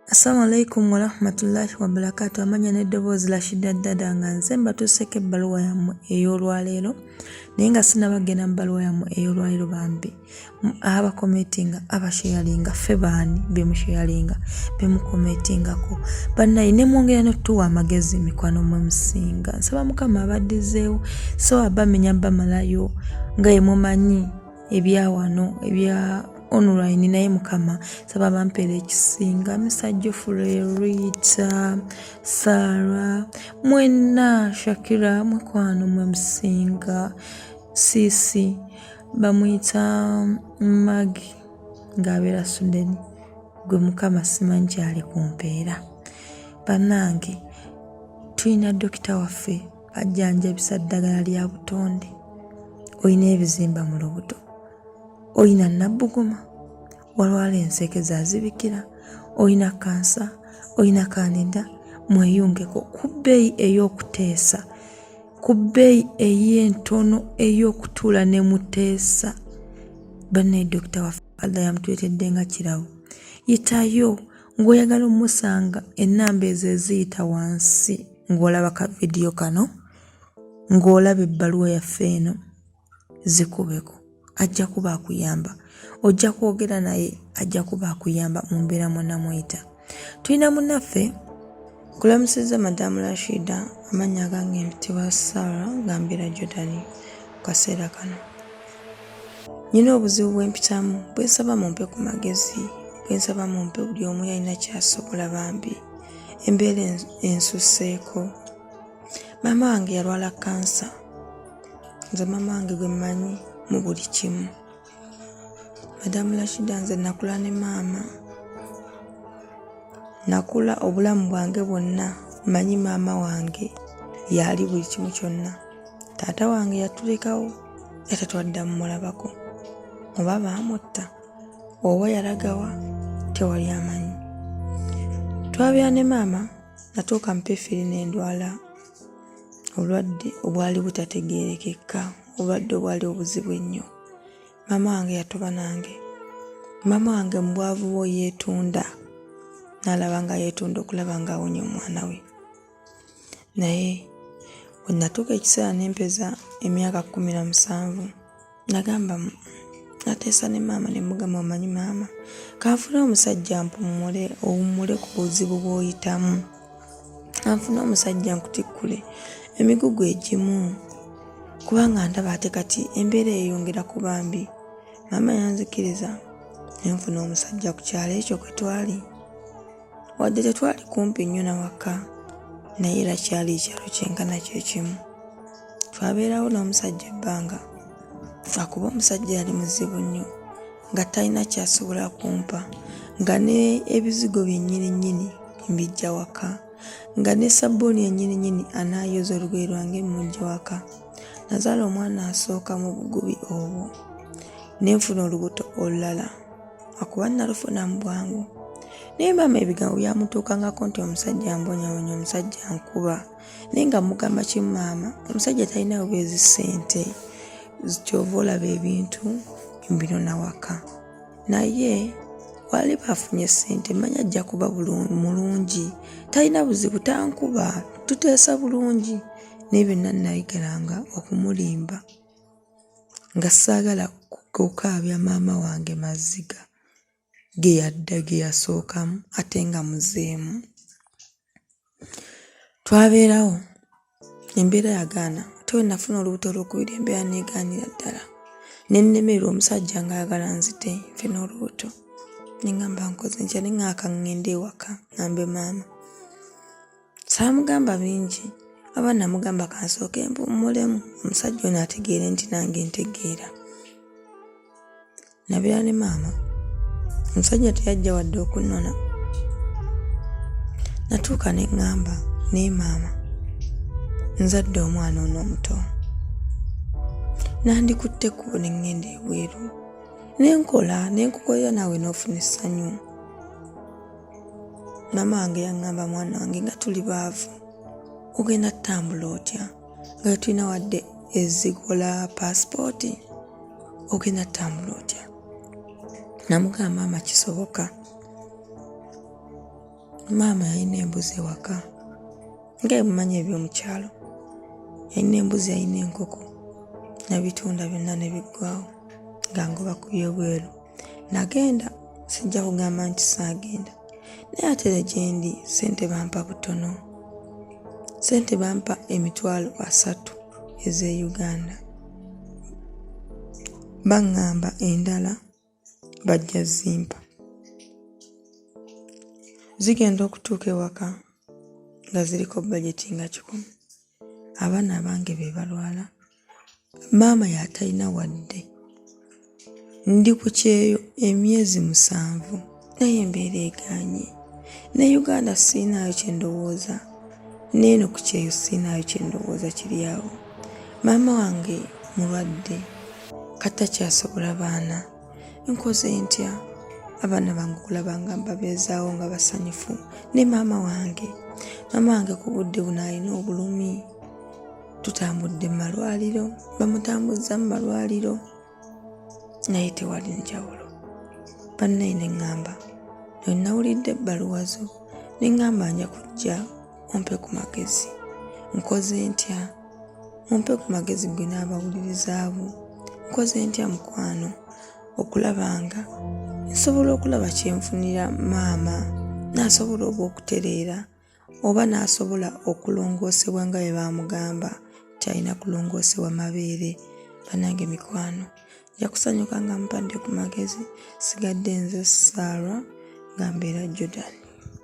Assalamu alaikum wa rahmatullahi wa barakatuh. Amanya n'eddoboozi Rashida Dada nga nze mbatuuseko ebbaluwa yammwe ey'olwaleero naye nga sinnabagenda mu bbaluwa yammwe ey'olwaleero bambi abakometinga abasheyalinga ffe baani bemusheyalinga bemukometingako bannaye ne mwongera n'otuwa amagezi mikwano mwe musinga nsaba Mukama abaddizeewo so abamenya bamalayo nga ye mumanyi ebyawano ebya online naye Mukama saba bampeera ekisinga Misajjo Rita Sarah mwena Shakira mwekwano mwe musinga Sisi bamuyita Magi ng'abeera Sudeni gwe Mukama simanyi kyali kumpeera bannange tulina dokita waffe ajjanjabisa ddagala lya butonde olina ebizimba mu lubuto oyina nabbuguma walwala enseke zazibikira oyina kansa oyina kanida mweyungeko ku bbeeyi ey'okuteesa ku bbeeyi ey'entono ey'okutuula ne muteesa banne dokita waffe Allah yamutwetedde nga kirabo yitayo ng'oyagala omusanga ennamba ezo eziyita wansi ng'olaba ka vidiyo kano ng'olaba ebbaluwa yaffe eno zikubeko ajja kuba akuyamba ojja kwogera naye ajja kuba akuyamba mu mbeera mwonna mweyita tulina munnaffe kulamusizza Madamu Rashida amanya gange mpitibwa Sarah nga mbeera Jordan ku kaseera kano nyina obuzibu bwempitamu bwensaba mumpe ku magezi bwensaba mumpe buli omu yalina kyasobola bambi embeera ensuseeko maama wange yalwala kansa nze maama wange gwe mmanyi mu buli kimu Madamu Rashida nze nakula ne maama nakula obulamu bwange bwonna manyi maama wange yali buli kimu kyonna taata wange yatulekawo yatatwaddamu mulabako oba baamutta oba yalagawa tewali amanyi twabya ne maama natuuka mpefiri n'endwala obulwadde obwali butategeerekeka obulwadde obwali obuzibu ennyo maama wange yatoba nange maama wange mubwavu bwo yeetunda n'alaba nga yeetunda okulaba nga awonye omwana we naye bwe natuuka ekiseera n'empeza emyaka 17 nagamba nateesa ne maama ne mugamba omanyi maama kanfune omusajja mpumule owummule ku buzibu bw'oyitamu kanfune omusajja nkutikkule emigugu egimu kubanga ndaba ate kati embeera eyongera ku bambi maama yanzikiriza nenfuna omusajja ku kyalo ekyo kwe twali wadde tetwali kumpi nnyo nawaka naye era kyali ekyalo kyenkana kyekimu twabeerawo n'omusajja ebbanga akuba omusajja yali muzibu nnyo nga talina kyasobola kumpa nga ne ebizigo byennyini mbijja waka nga ne sabbuuni yennyini anaayoza olugoye lwange mujja waka nazaala omwana asooka mu bugubi obwo nenfuna olubuto olulala akuba nalufuna mu bwangu naye maama ebigambo byamutuukangako nti omusajja mbonyabonya omusajja nkuba naye nga mugamba kimu maama omusajja talina bwezi ssente kyova olaba ebintu mbinona waka naye wali bafunye ssente manya ajja kuba mulungi talina buzibu tankuba tuteesa bulungi naye byonna nayigalanga okumulimba nga saagala kukaabya maama wange maziga ge yadda ge yasookamu ate nga muzeemu twabeerawo embeera yagaana ate we nafuna olubuto olwokubiri embeera neegaanira ddala nennemerera omusajja ng'ayagala nzite nfe n'olubuto nengamba nkoze nkya neŋŋaaka ŋŋende ewaka ngambe maama saamugamba bingi aba namugamba kansooke mpummulemu omusajja ono ategeere nti nange ntegeera nabeera ne maama omusajja teyajja wadde okunnona natuuka ne ŋŋamba naye maama nzadde omwana ono omuto nandikutte ekkubo ne ŋŋenda ebweru nenkola nenkukolera naawe n'ofuna essanyu maama wange yaŋŋamba mwana wange nga tuli baavu ogenda ttambula otya nga tulina wadde ezigola paasipooti ogenda ttambula otya namugamba maama kisoboka maama yalina embuzi ewaka nga emumanyi eby'omukyalo. Yalina embuzi, yalina enkoko, nabitunda byonna ne biggwawo nga ngoba ku byobweru. Nagenda, sijja kugamba nti saagenda, naye ate gyendi ssente bampa butono. Ssente bampa $30 eze Uganda. Baŋŋamba endala bajja zimpa. Zigenda okutuuka ewaka nga ziriko budget nga 10. Abaana abange be balwala, maama yatalina wadde. Ndi ku kyeyo emyezi 7 naye embeera egaanye. Ne Uganda siinayo kye ndowooza, neeno ku kyeyo siinayo kye ndowooza kiri awo. Maama wange mulwadde, kata kyasobola baana. Nkoze ntya? Abaana bange okulaba nga mbabeezaawo nga basanyufu. Ne maama wange ku budde buno alina obulumi. Tutambudde mu malwaliro, bamutambuzza mu malwaliro, naye tewali njawulo. Bannaye ne ŋŋamba, bwe nawulidde ebbaluwa zo ne ŋŋamba nja kujja ompe ku magezi. Nkoze ntya? Ompe ku magezi gwe n'abawulirizaabo. Nkoze ntya mukwano okulaba nga nsobola okulaba kyenfunira maama, n'asobola oba okutereera oba n'asobola okulongoosebwa nga bwe baamugamba kyalina kulongoosebwa mabeere. Bannange mikwano, nja kusanyuka nga mpadde ku magezi. Sigadde nze Sarah nga mbeera Jordan.